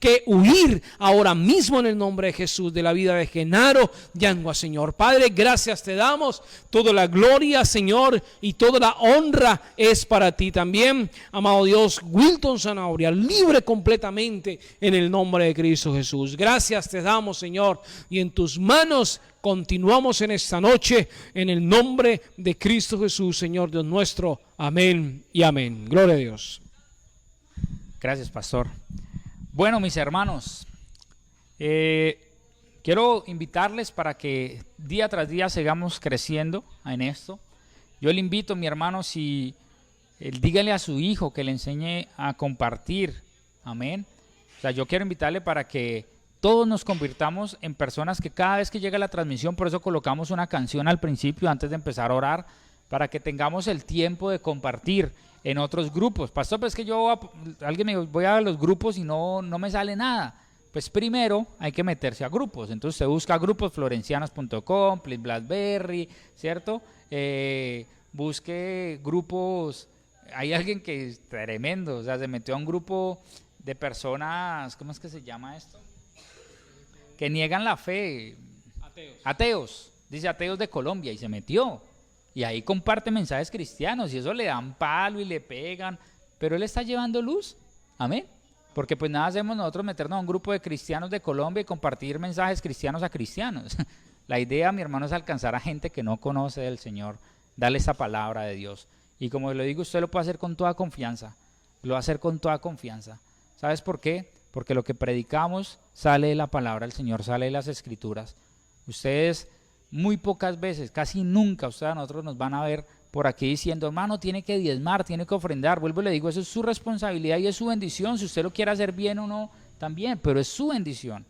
que huir ahora mismo en el nombre de Jesús, de la vida de Genaro Yangua, Señor. Padre, gracias te damos, toda la gloria, Señor, y toda la honra es para ti también, amado Dios. Wilton Sanabria, libre completamente en el nombre de Cristo Jesús. Gracias te damos, Señor, y en tus manos continuamos en esta noche, en el nombre de Cristo Jesús, Señor Dios nuestro. Amén y amén. Gloria a Dios. Gracias, pastor. Bueno, mis hermanos, quiero invitarles para que día tras día sigamos creciendo en esto. Yo le invito, mi hermano, si dígale a su hijo que le enseñe a compartir. Amén. O sea, yo quiero invitarle para que todos nos convirtamos en personas que cada vez que llega la transmisión, por eso colocamos una canción al principio antes de empezar a orar, para que tengamos el tiempo de compartir en otros grupos. Pastor, pues que alguien me dijo, voy a los grupos y no me sale nada. Pues primero hay que meterse a grupos. Entonces se busca grupos, florencianos.com, Please Blackberry, ¿cierto? Busque grupos. Hay alguien que es tremendo, o sea, se metió a un grupo de personas, ¿cómo es que se llama esto? Que niegan la fe. Ateos. Dice ateos de Colombia, y se metió. Y ahí comparte mensajes cristianos, y eso le dan palo y le pegan, pero él está llevando luz. Amén. Porque pues nada hacemos nosotros meternos a un grupo de cristianos de Colombia y compartir mensajes cristianos a cristianos. La idea, mi hermano, es alcanzar a gente que no conoce del Señor, darle esa palabra de Dios. Y como le digo, usted lo puede hacer con toda confianza. Lo va a hacer con toda confianza. ¿Sabes por qué? Porque lo que predicamos sale de la palabra del Señor, sale de las Escrituras. Ustedes muy pocas veces, casi nunca, ustedes a nosotros nos van a ver por aquí diciendo, hermano, tiene que diezmar, tiene que ofrendar. Vuelvo y le digo, eso es su responsabilidad y es su bendición. Si usted lo quiere hacer bien o no, también, pero es su bendición,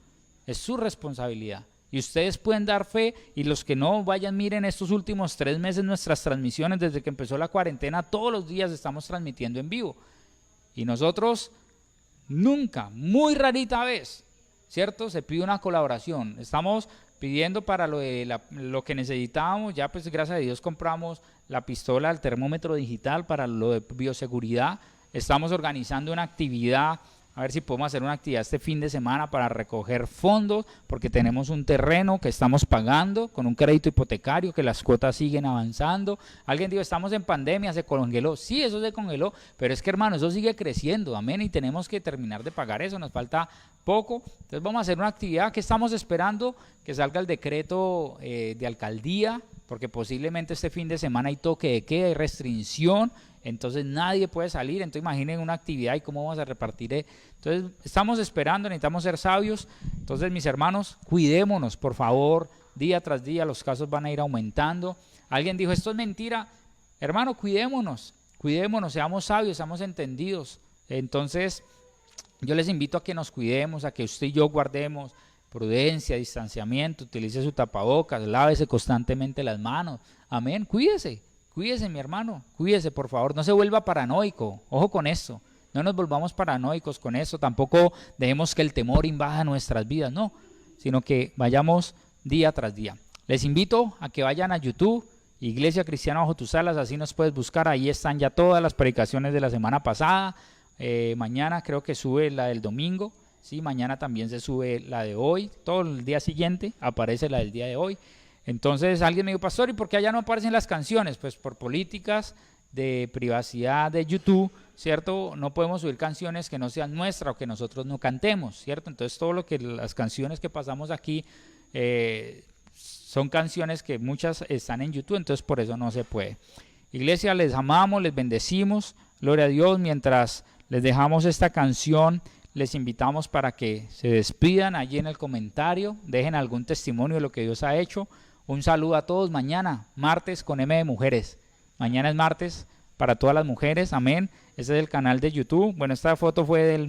es su responsabilidad. Y ustedes pueden dar fe, y los que no, vayan, miren estos últimos 3 meses nuestras transmisiones, desde que empezó la cuarentena, todos los días estamos transmitiendo en vivo. Y nosotros nunca, muy rarita vez, ¿cierto? Se pide una colaboración. Estamos pidiendo para lo que necesitábamos. Ya pues gracias a Dios compramos la pistola, el termómetro digital para lo de bioseguridad. Estamos organizando una actividad, a ver si podemos hacer una actividad este fin de semana para recoger fondos, porque tenemos un terreno que estamos pagando con un crédito hipotecario, que las cuotas siguen avanzando. Alguien dijo, estamos en pandemia, se congeló. Sí, eso se congeló, pero es que, hermano, eso sigue creciendo, amén, y tenemos que terminar de pagar eso, nos falta poco. Entonces vamos a hacer una actividad que estamos esperando que salga el decreto de alcaldía, porque posiblemente este fin de semana hay toque de queda, hay restricción, entonces nadie puede salir. Entonces imaginen una actividad y cómo vamos a repartir. Entonces estamos esperando, necesitamos ser sabios. Entonces, mis hermanos, cuidémonos, por favor, día tras día los casos van a ir aumentando. Alguien dijo, esto es mentira. Hermano, cuidémonos, seamos sabios, seamos entendidos. Entonces yo les invito a que nos cuidemos, a que usted y yo guardemos prudencia, distanciamiento, utilice su tapabocas, lávese constantemente las manos. Amén, cuídese, mi hermano, cuídese, por favor, no se vuelva paranoico, ojo con esto, no nos volvamos paranoicos con esto, tampoco dejemos que el temor invada nuestras vidas, no, sino que vayamos día tras día. Les invito a que vayan a YouTube, Iglesia Cristiana Bajo Tus Alas, así nos puedes buscar, ahí están ya todas las predicaciones de la semana pasada. Mañana creo que sube la del domingo, sí, mañana también se sube la de hoy, todo el día siguiente aparece la del día de hoy. Entonces alguien me dijo, pastor, ¿y por qué allá no aparecen las canciones? Pues por políticas de privacidad de YouTube, ¿cierto? No podemos subir canciones que no sean nuestras o que nosotros no cantemos, ¿cierto? Entonces todo lo que las canciones que pasamos aquí son canciones que muchas están en YouTube, entonces por eso no se puede. Iglesia, les amamos, les bendecimos, gloria a Dios. Mientras les dejamos esta canción, les invitamos para que se despidan allí en el comentario, dejen algún testimonio de lo que Dios ha hecho. Un saludo a todos. Mañana, martes con M de Mujeres. Mañana es martes para todas las mujeres, amén. Ese es el canal de YouTube. Bueno, esta foto fue del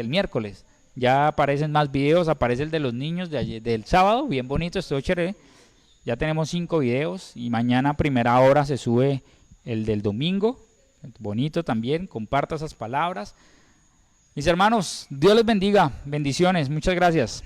miércoles. Ya aparecen más videos, aparece el de los niños de ayer, del sábado, bien bonito, estuvo chévere. Ya tenemos 5 videos y mañana a primera hora se sube el del domingo. Bonito también, comparta esas palabras. Mis hermanos, Dios les bendiga, bendiciones, muchas gracias.